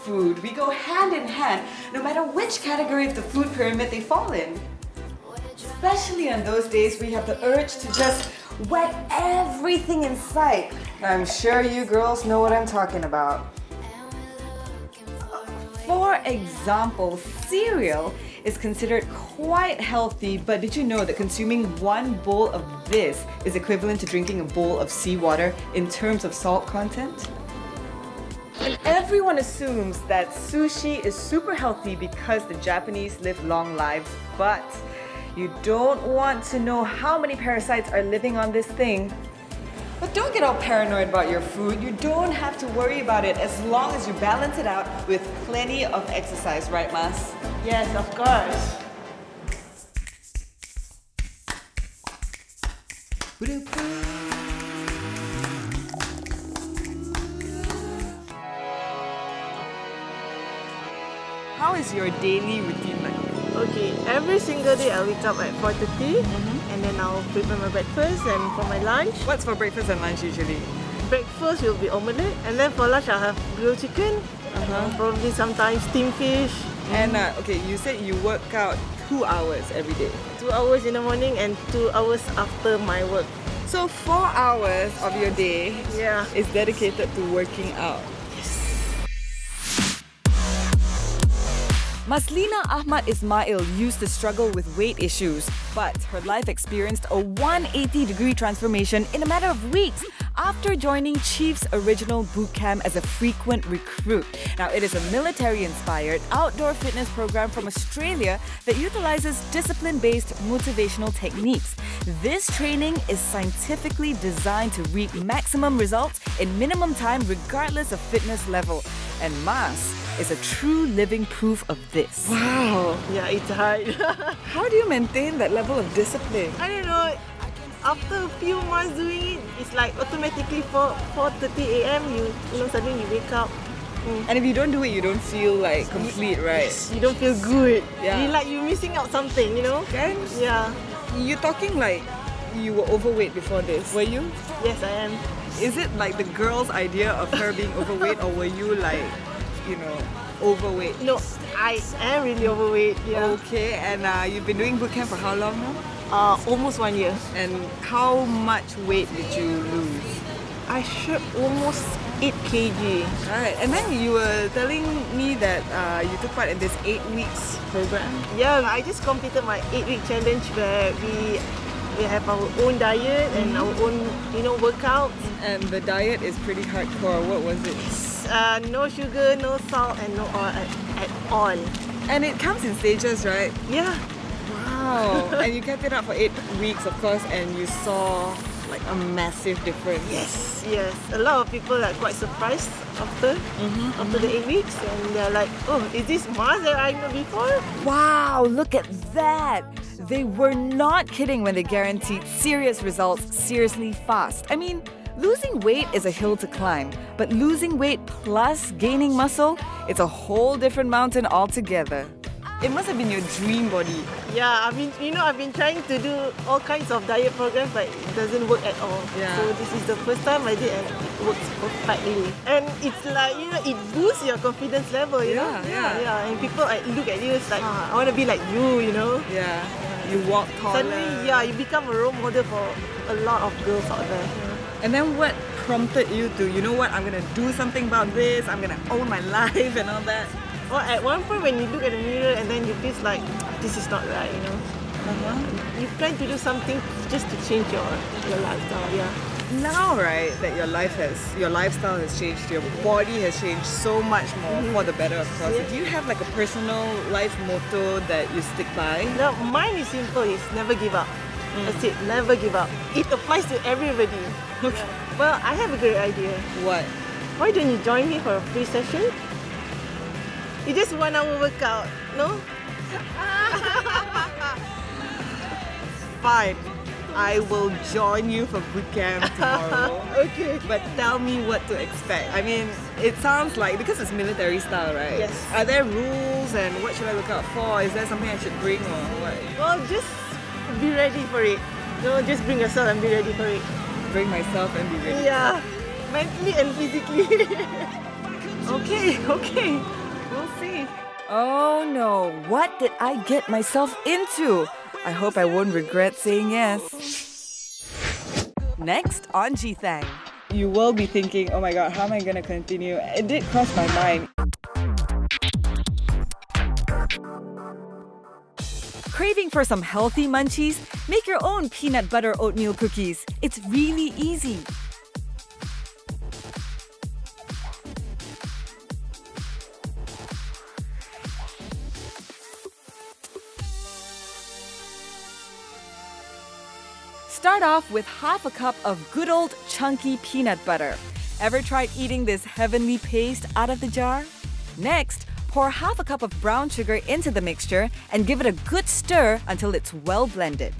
food. We go hand in hand, no matter which category of the food pyramid they fall in. Especially on those days we have the urge to just wet everything in sight. I'm sure you girls know what I'm talking about. For example, cereal is considered quite healthy, but did you know that consuming one bowl of this is equivalent to drinking a bowl of seawater in terms of salt content? And everyone assumes that sushi is super healthy because the Japanese live long lives, but you don't want to know how many parasites are living on this thing. But don't get all paranoid about your food. You don't have to worry about it as long as you balance it out with plenty of exercise, right, Mas? Yes, of course. How is your daily routine like? Okay, every single day I'll wake up at 4:30 and then I'll prepare my breakfast, and for my lunch, What's for breakfast and lunch usually? breakfast will be omelette, and then for lunch I'll have grilled chicken, probably sometimes steamed fish. And okay, you said you work out 2 hours every day. 2 hours in the morning and 2 hours after my work. So 4 hours of your day Yeah. is dedicated to working out. Maslina Ahmad Ismail used to struggle with weight issues, but her life experienced a 180-degree transformation in a matter of weeks after joining Chief's original boot camp as a frequent recruit. Now, it is a military-inspired outdoor fitness program from Australia that utilizes discipline-based motivational techniques. This training is scientifically designed to reap maximum results in minimum time regardless of fitness level. And Mas is a true living proof of this. Wow. Yeah, it's hard. How do you maintain that level of discipline? I don't know. After a few months doing it, it's like automatically 4:30 a.m. You know suddenly you wake up. And if you don't do it, you don't feel like complete, right? Yes, you don't feel good. Yeah. You like you're missing out something, you know? Then Yeah. you're talking like you were overweight before this. Were you? Yes, I am. Is it like the girl's idea of her being overweight, or were you like, you know, overweight? No, I am really overweight. Yeah. Okay, and you've been doing boot camp for how long now? Almost 1 year. And how much weight did you lose? I should almost 8 kg. Right, and then you were telling me that you took part in this 8 weeks program. Yeah, I just completed my 8-week challenge where we have our own diet and our own, you know, workouts. And the diet is pretty hardcore. What was it? No sugar, no salt, and no oil at all. And it comes in stages, right? Yeah. Wow. And you kept it up for 8 weeks, of course, and you saw like a massive difference. Yes, yes. A lot of people are quite surprised after the 8 weeks, and they're like, "Oh, is this Mars that I know before?" Wow, look at that! They were not kidding when they guaranteed serious results seriously fast. I mean, losing weight is a hill to climb, but losing weight plus gaining muscle, it's a whole different mountain altogether. It must have been your dream body. Yeah, I mean, you know, I've been trying to do all kinds of diet programs, but it doesn't work at all. Yeah. So this is the first time I did, and it works perfectly. And it's like, you know, it boosts your confidence level, you know? Yeah. And people look at you, it's like, I want to be like you know? Yeah. You walk taller. Suddenly, yeah, you become a role model for a lot of girls out there. And then what prompted you to, you know what, I'm gonna do something about this, I'm gonna own my life and all that? Or at one point when you look at the mirror and then you feel like, this is not right, you know? You plan to do something just to change your lifestyle, yeah. Now, right, that your lifestyle has changed, your body has changed so much more for the better, of course. Yeah. Do you have like a personal life motto that you stick by? Now, mine is simple, it's never give up. That's it, never give up. It applies to everybody. Okay. Well, I have a great idea. What? Why don't you join me for a free session? It's just 1 hour workout, no? Fine. I will join you for boot camp tomorrow. Okay. But tell me what to expect. I mean, it sounds like, because it's military style, right? Yes. Are there rules and what should I look out for? Is there something I should bring or what? Well, just be ready for it. No, just bring yourself and be ready for it. Bring myself and be ready. Yeah, mentally and physically. Okay, okay. We'll see. Oh no, what did I get myself into? I hope I won't regret saying yes. Next on G-thang. You will be thinking, oh my god, how am I going to continue? It did cross my mind. Craving for some healthy munchies? Make your own peanut butter oatmeal cookies. It's really easy. Start off with half a cup of good old chunky peanut butter. Ever tried eating this heavenly paste out of the jar? Next, pour half a cup of brown sugar into the mixture and give it a good stir until it's well blended.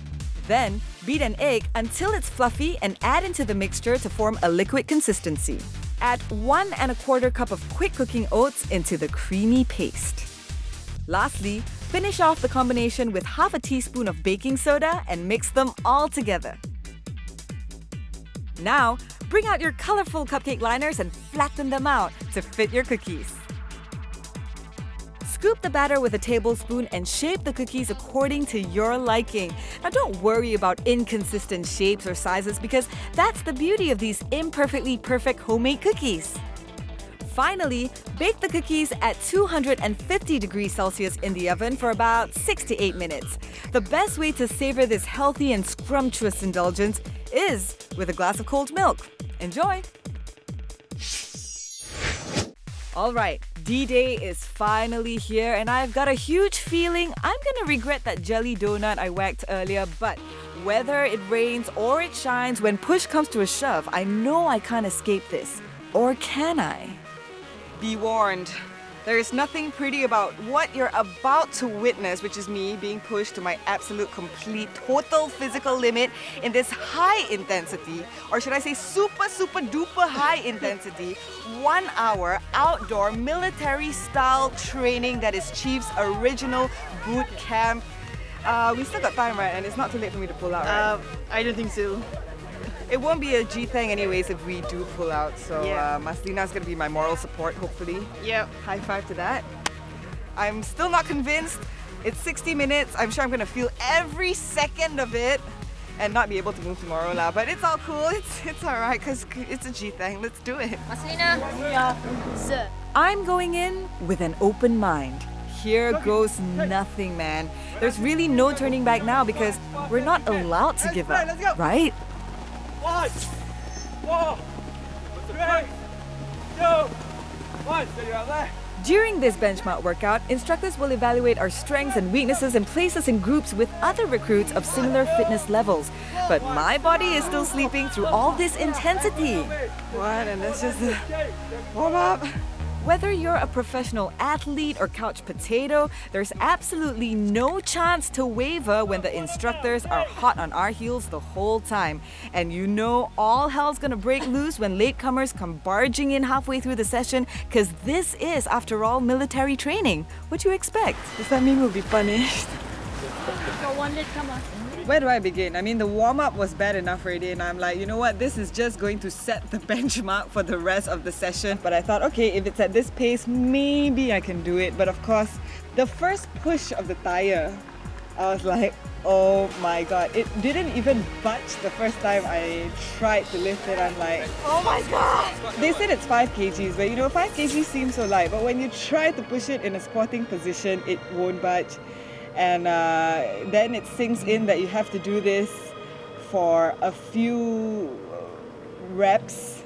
Then, beat an egg until it's fluffy and add into the mixture to form a liquid consistency. Add 1 1/4 cup of quick cooking oats into the creamy paste. Lastly, finish off the combination with half a teaspoon of baking soda and mix them all together. Now, bring out your colorful cupcake liners and flatten them out to fit your cookies. Scoop the batter with a tablespoon and shape the cookies according to your liking. Now don't worry about inconsistent shapes or sizes because that's the beauty of these imperfectly perfect homemade cookies. Finally, bake the cookies at 250 degrees Celsius in the oven for about 6 to 8 minutes. The best way to savor this healthy and scrumptious indulgence is with a glass of cold milk. Enjoy! Alright, D-Day is finally here and I've got a huge feeling I'm gonna regret that jelly donut I whacked earlier, but whether it rains or it shines, when push comes to a shove, I know I can't escape this. Or can I? Be warned. There is nothing pretty about what you're about to witness, which is me being pushed to my absolute, complete, total physical limit in this high intensity, or should I say super, super duper high intensity, 1 hour outdoor military style training that is Chief's original boot camp. We still got time, right? And it's not too late for me to pull out, right? I don't think so. It won't be a G-thang anyways if we do pull out, so Yeah. Maslina's gonna be my moral support, hopefully. Yep. High five to that. I'm still not convinced. It's 60 minutes. I'm sure I'm gonna feel every second of it and not be able to move tomorrow lah. But it's all cool. It's alright because it's a G-thang. Let's do it. Maslina? Yeah, sir. I'm going in with an open mind. Here goes nothing, man. There's really no turning back now because we're not allowed to give up, right? 1, 4, 3, 2, 1. Steady out there. During this benchmark workout, instructors will evaluate our strengths and weaknesses and place us in groups with other recruits of similar fitness levels. But my body is still sleeping through all this intensity. What? And that's just the warm-up. Whether you're a professional athlete or couch potato, there's absolutely no chance to waver when the instructors are hot on our heels the whole time. And you know all hell's gonna break loose when latecomers come barging in halfway through the session, because this is, after all, military training. What do you expect? Does that mean we'll be punished? Got 1 lit, come on. Where do I begin? I mean, the warm-up was bad enough already and I'm like, you know what, this is just going to set the benchmark for the rest of the session. But I thought, okay, if it's at this pace, maybe I can do it. But of course, the first push of the tire, I was like, oh my god, it didn't even budge the first time I tried to lift it. I'm like, oh my god! They said it's 5 kgs, but you know, 5 kgs seems so light, but when you try to push it in a squatting position, it won't budge. And then it sinks in that you have to do this for a few reps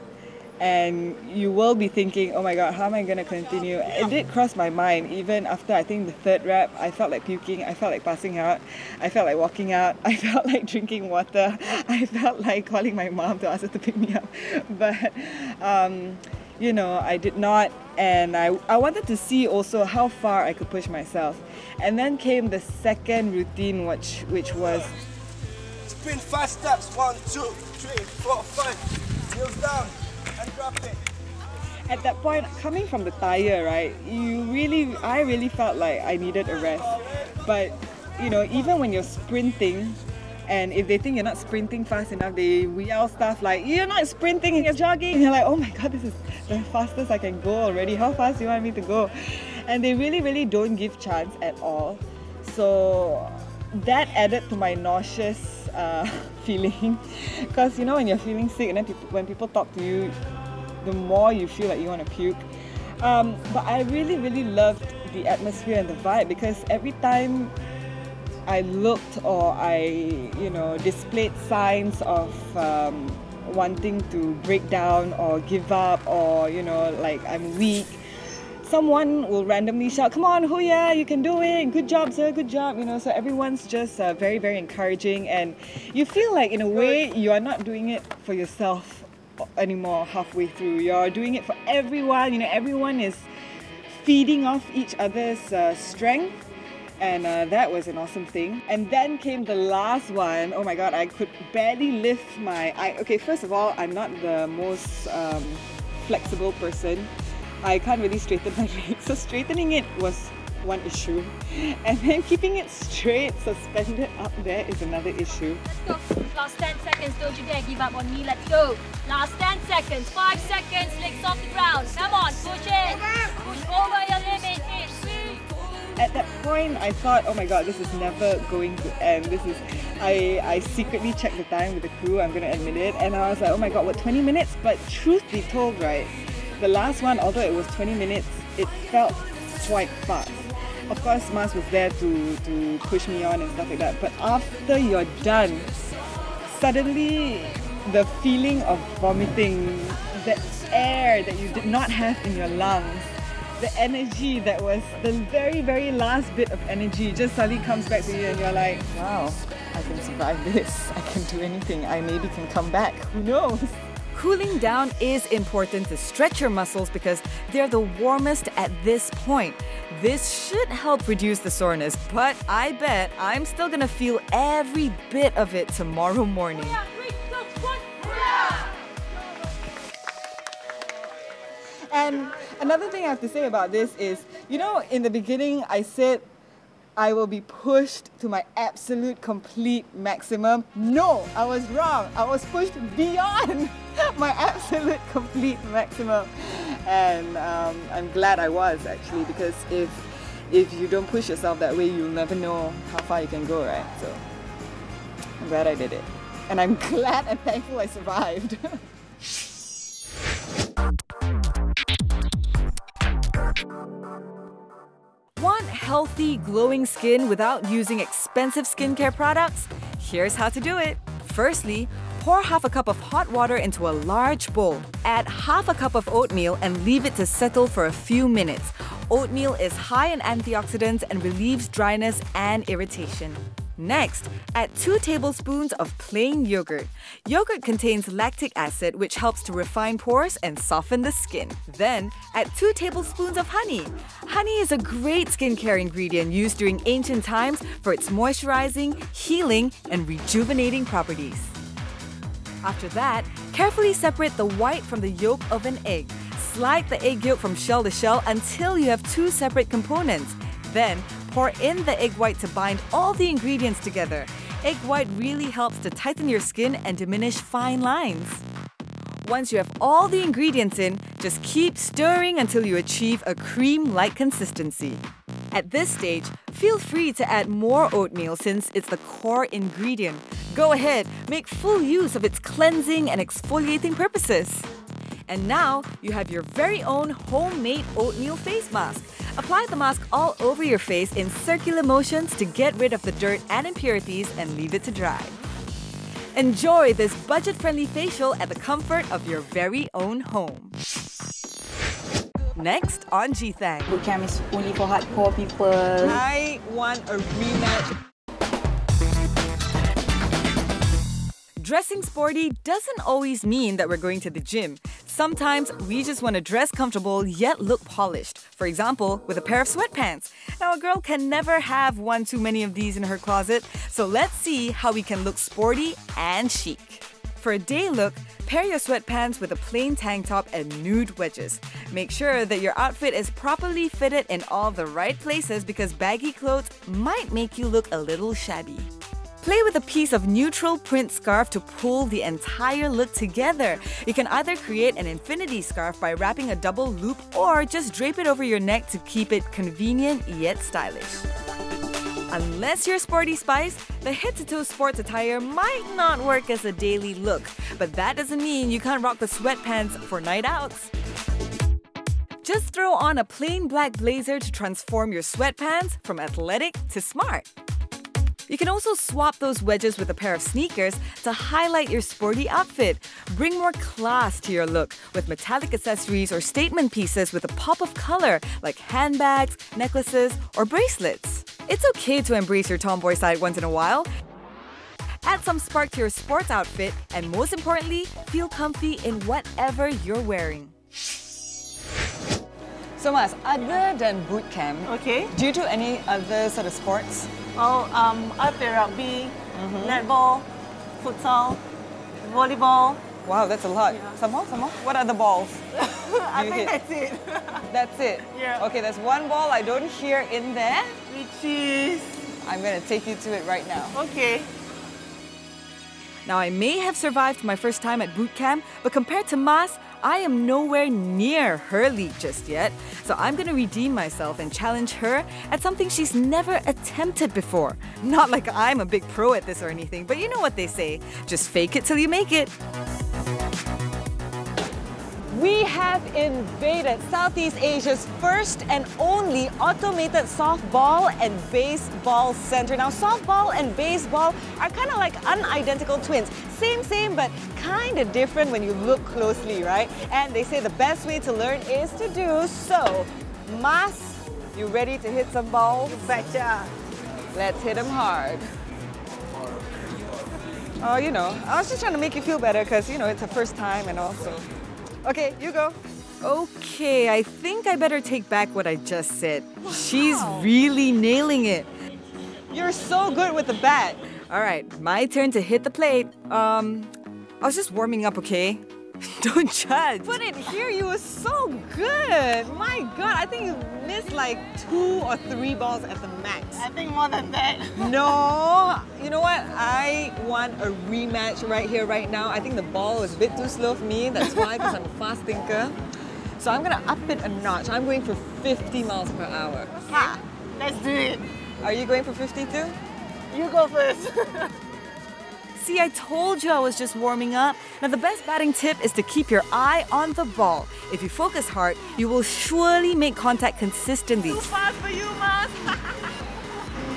and you will be thinking, oh my god, how am I going to continue? It did cross my mind even after I think the 3rd rep. I felt like puking, I felt like passing out, I felt like walking out, I felt like drinking water, I felt like calling my mom to ask her to pick me up. But you know, I did not, and I wanted to see also how far I could push myself. And then came the second routine, which was Spin 5 steps. 1, 2, 3, 4, 5. Heels down and drop it. at that point, coming from the tire, right, I really felt like I needed a rest. But you know, even when you're sprinting And if they think you're not sprinting fast enough, they yell stuff like, "You're not sprinting, you're jogging." And you're like, "Oh my god, this is the fastest I can go already. How fast do you want me to go?" And they really, really don't give chance at all. So that added to my nauseous feeling. Because you know, when you're feeling sick and then when people talk to you, the more you feel like you want to puke. But I really, really loved the atmosphere and the vibe, because every time I looked or I, displayed signs of wanting to break down or give up, or, like I'm weak, someone will randomly shout, "Come on, Huya, you can do it. Good job, sir, good job." So everyone's just very, very encouraging, and you feel like in a way you are not doing it for yourself anymore halfway through. You're doing it for everyone. Everyone is feeding off each other's strength. And that was an awesome thing. And then came the last one. Oh my god, I could barely lift my... Okay, first of all, I'm not the most flexible person. I can't really straighten my legs. So straightening it was one issue. And then keeping it straight, suspended up there, is another issue. Let's go. Last 10 seconds. Don't you dare give up on me. Let's go. Last 10 seconds. 5 seconds. Legs off the ground. Come on. Push it. Push over your limit. At that point, I thought, oh my god, this is never going to end. I secretly checked the time with the crew, I'm going to admit it, and I was like, oh my god, what, 20 minutes? But truth be told, right, the last one, although it was 20 minutes, it felt quite fast. Of course, Mas was there to push me on and stuff like that, but after you're done, suddenly the feeling of vomiting, the air that you did not have in your lungs, the energy that was the very, very last bit of energy just suddenly comes back to you, and you're like, wow, I can survive this. I can do anything. I maybe can come back. Who knows? Cooling down is important to stretch your muscles because they're the warmest at this point. This should help reduce the soreness, but I bet I'm still gonna feel every bit of it tomorrow morning. And another thing I have to say about this is, in the beginning I said I will be pushed to my absolute complete maximum. No, I was wrong. I was pushed beyond my absolute complete maximum. And I'm glad I was, actually, because if you don't push yourself that way, you'll never know how far you can go, right? So I'm glad I did it. And I'm glad and thankful I survived. Want healthy, glowing skin without using expensive skincare products? Here's how to do it. Firstly, pour half a cup of hot water into a large bowl. Add half a cup of oatmeal and leave it to settle for a few minutes. Oatmeal is high in antioxidants and relieves dryness and irritation. Next, add 2 tablespoons of plain yogurt. Yogurt contains lactic acid, which helps to refine pores and soften the skin. Then, add 2 tablespoons of honey. Honey is a great skincare ingredient used during ancient times for its moisturizing, healing, and rejuvenating properties. After that, carefully separate the white from the yolk of an egg. Slide the egg yolk from shell to shell until you have 2 separate components. Then, pour in the egg white to bind all the ingredients together. Egg white really helps to tighten your skin and diminish fine lines. Once you have all the ingredients in, just keep stirring until you achieve a cream-like consistency. At this stage, feel free to add more oatmeal since it's the core ingredient. Go ahead, make full use of its cleansing and exfoliating purposes. And now, you have your very own homemade oatmeal face mask. Apply the mask all over your face in circular motions to get rid of the dirt and impurities and leave it to dry. Enjoy this budget-friendly facial at the comfort of your very own home. Next on G-thang. Bootcamp is only for hardcore people. I want a rematch. Dressing sporty doesn't always mean that we're going to the gym. Sometimes we just want to dress comfortable yet look polished. For example, with a pair of sweatpants. Now, a girl can never have one too many of these in her closet, so let's see how we can look sporty and chic. For a day look, pair your sweatpants with a plain tank top and nude wedges. Make sure that your outfit is properly fitted in all the right places because baggy clothes might make you look a little shabby. Play with a piece of neutral print scarf to pull the entire look together. You can either create an infinity scarf by wrapping a double loop or just drape it over your neck to keep it convenient yet stylish. Unless you're Sporty Spice, the head-to-toe sports attire might not work as a daily look, but that doesn't mean you can't rock the sweatpants for night outs. Just throw on a plain black blazer to transform your sweatpants from athletic to smart. You can also swap those wedges with a pair of sneakers to highlight your sporty outfit. Bring more class to your look with metallic accessories or statement pieces with a pop of color like handbags, necklaces, or bracelets. It's okay to embrace your tomboy side once in a while. Add some spark to your sports outfit, and most importantly, feel comfy in whatever you're wearing. So Mas, other than boot camp, Okay. do you do any other sort of sports? Oh, I play rugby, netball, futsal, volleyball. Wow, that's a lot. Some more? What are the balls? I You think hit? that's it. That's it? Yeah. Okay, there's one ball I don't hear in there. Which is... I'm going to take you to it right now. Okay. Now, I may have survived my first time at boot camp, but compared to Mas, I am nowhere near her league just yet. So I'm gonna redeem myself and challenge her at something she's never attempted before. Not like I'm a big pro at this or anything, but you know what they say, just fake it till you make it. We have invaded Southeast Asia's first and only automated softball and baseball center. Now, softball and baseball are kind of like unidentical twins. Same, but kind of different when you look closely, right? And they say the best way to learn is to do so. Mas, you ready to hit some balls? Betcha. Let's hit them hard. Oh, you know, I was just trying to make you feel better because, you know, it's her first time and also. Okay, you go. Okay, I think I better take back what I just said. She's really nailing it. You're so good with the bat. All right, my turn to hit the plate. I was just warming up, okay? Don't judge. Put it here, you were so good. My God, I think you missed like 2 or 3 balls at the max. I think more than that. No, you know what? I want a rematch right here, right now. I think the ball was a bit too slow for me. That's why, because I'm a fast thinker. So I'm gonna up it a notch. I'm going for 50 miles per hour. Ha! Let's do it. Are you going for 52? You go first. See, I told you I was just warming up. Now, the best batting tip is to keep your eye on the ball. If you focus hard, you will surely make contact consistently. Too fast for you, Mas.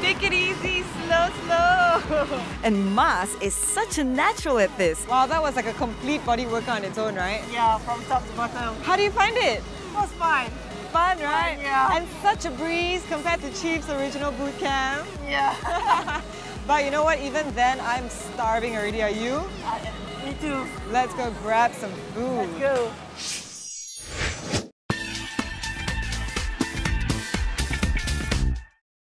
Take it easy, slow. And Mas is such a natural at this. Wow, that was like a complete body workout on its own, right? Yeah, from top to bottom. How do you find it? It was fine. Fun, right? Yeah. And such a breeze compared to Chief's original boot camp. Yeah. But you know what? Even then, I'm starving already. Are you? Me too. Let's go grab some food. Let's go.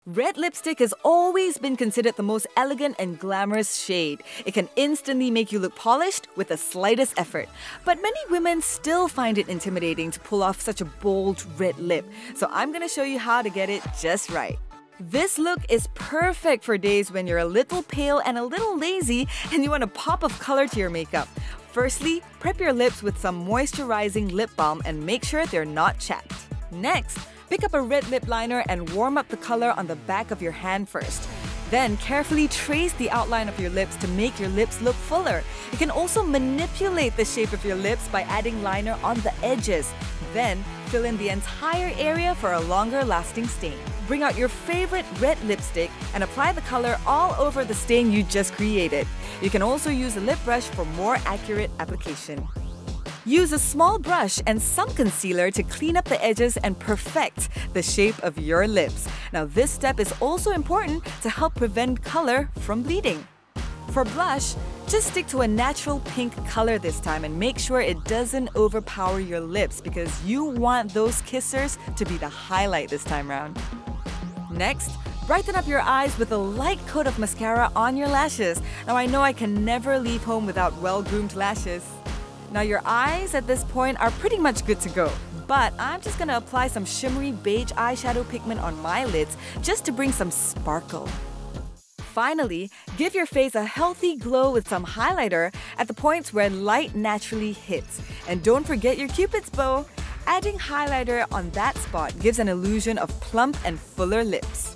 Red lipstick has always been considered the most elegant and glamorous shade. It can instantly make you look polished with the slightest effort. But many women still find it intimidating to pull off such a bold red lip. So I'm going to show you how to get it just right. This look is perfect for days when you're a little pale and a little lazy and you want a pop of color to your makeup. Firstly, prep your lips with some moisturizing lip balm and make sure they're not chapped. Next, pick up a red lip liner and warm up the color on the back of your hand first. Then carefully trace the outline of your lips to make your lips look fuller. You can also manipulate the shape of your lips by adding liner on the edges. Then fill in the entire area for a longer lasting stain. Bring out your favorite red lipstick and apply the color all over the stain you just created. You can also use a lip brush for more accurate application. Use a small brush and some concealer to clean up the edges and perfect the shape of your lips. Now, this step is also important to help prevent color from bleeding. For blush, just stick to a natural pink color this time and make sure it doesn't overpower your lips because you want those kissers to be the highlight this time round. Next, brighten up your eyes with a light coat of mascara on your lashes. Now, I know I can never leave home without well-groomed lashes. Now, your eyes at this point are pretty much good to go. But I'm just gonna apply some shimmery beige eyeshadow pigment on my lids just to bring some sparkle. finally, give your face a healthy glow with some highlighter at the points where light naturally hits. And don't forget your Cupid's bow. Adding highlighter on that spot gives an illusion of plump and fuller lips.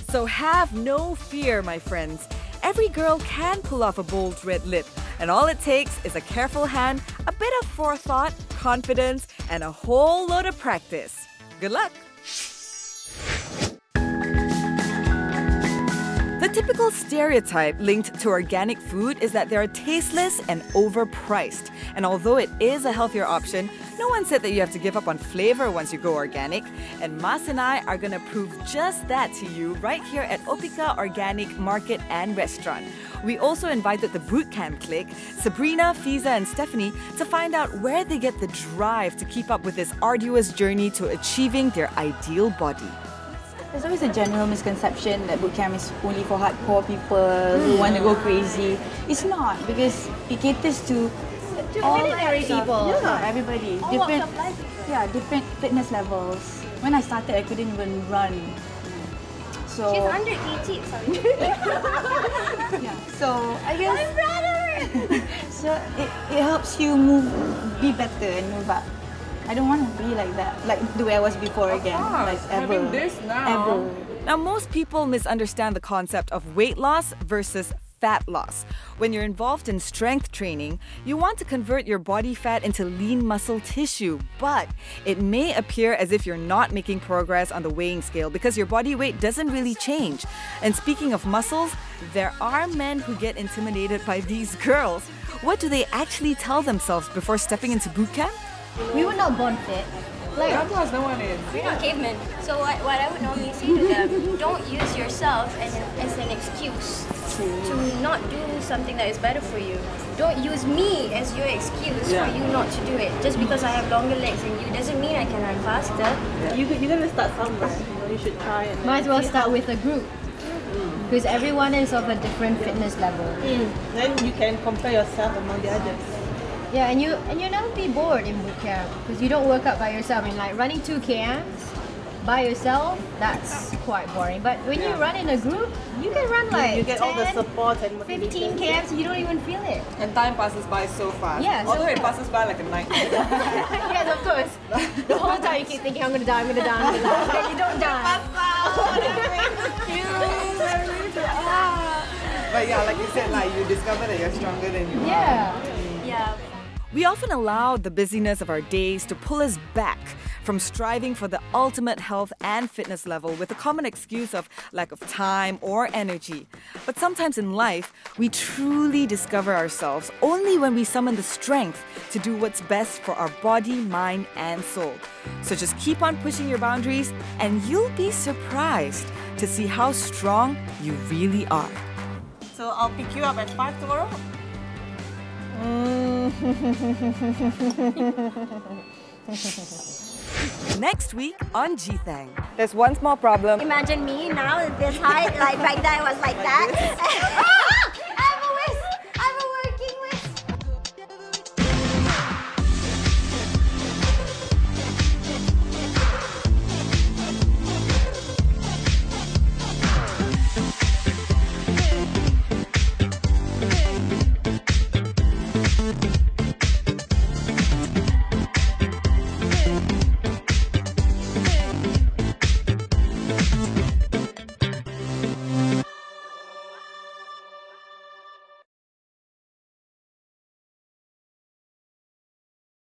So have no fear, my friends. Every girl can pull off a bold red lip, and all it takes is a careful hand, a bit of forethought, confidence, and a whole load of practice. Good luck! The typical stereotype linked to organic food is that they are tasteless and overpriced. And although it is a healthier option, no one said that you have to give up on flavor once you go organic. And Mas and I are going to prove just that to you right here at Opika Organic Market and Restaurant. We also invited the Bootcamp clique, Sabrina, Fiza and Stephanie, to find out where they get the drive to keep up with this arduous journey to achieving their ideal body. There's always a general misconception that bootcamp is only for hardcore people who want to go crazy. It's not, because it caters to all ordinary people. Yeah, everybody. Different fitness levels. When I started, I couldn't even run. So She's under 80, sorry. yeah. So I guess My brother! so it helps you be better and move up. I don't want to be like that, like the way I was before again, like ever. Having this now. Ever. Now, most people misunderstand the concept of weight loss versus fat loss. When you're involved in strength training, you want to convert your body fat into lean muscle tissue, but it may appear as if you're not making progress on the weighing scale because your body weight doesn't really change. And speaking of muscles, there are men who get intimidated by these girls. What do they actually tell themselves before stepping into boot camp? We were not born fit. Like, No one is. we're not cavemen. So what I would normally say to them, don't use yourself as an excuse to not do something that is better for you. Don't use me as your excuse for you not to do it. Just because I have longer legs than you doesn't mean I can run faster. You're going to start somewhere. You should try it. Might as well start with a group. Because everyone is of a different fitness level. Then you can compare yourself among the others. Yeah, and you'll never be bored in boot camp because you don't work out by yourself. I mean, like running 2 kms by yourself, that's quite boring. But when you run in a group, you can run like You get all the 10, support and 15 kms and you don't even feel it. And time passes by so fast. Yeah, so Although it fast. passes by like a night. Yes, of course. The whole time you keep thinking, I'm gonna die, I'm gonna die, I'm gonna die. But then you don't die. But yeah, like you said, like you discover that you're stronger than you are. Yeah. We often allow the busyness of our days to pull us back from striving for the ultimate health and fitness level with the common excuse of lack of time or energy. But sometimes in life, we truly discover ourselves only when we summon the strength to do what's best for our body, mind, and soul. So just keep on pushing your boundaries and you'll be surprised to see how strong you really are. So I'll pick you up at 5 tomorrow. Next week on G-thang. There's one small problem. Imagine me now this height, like back then I was like that.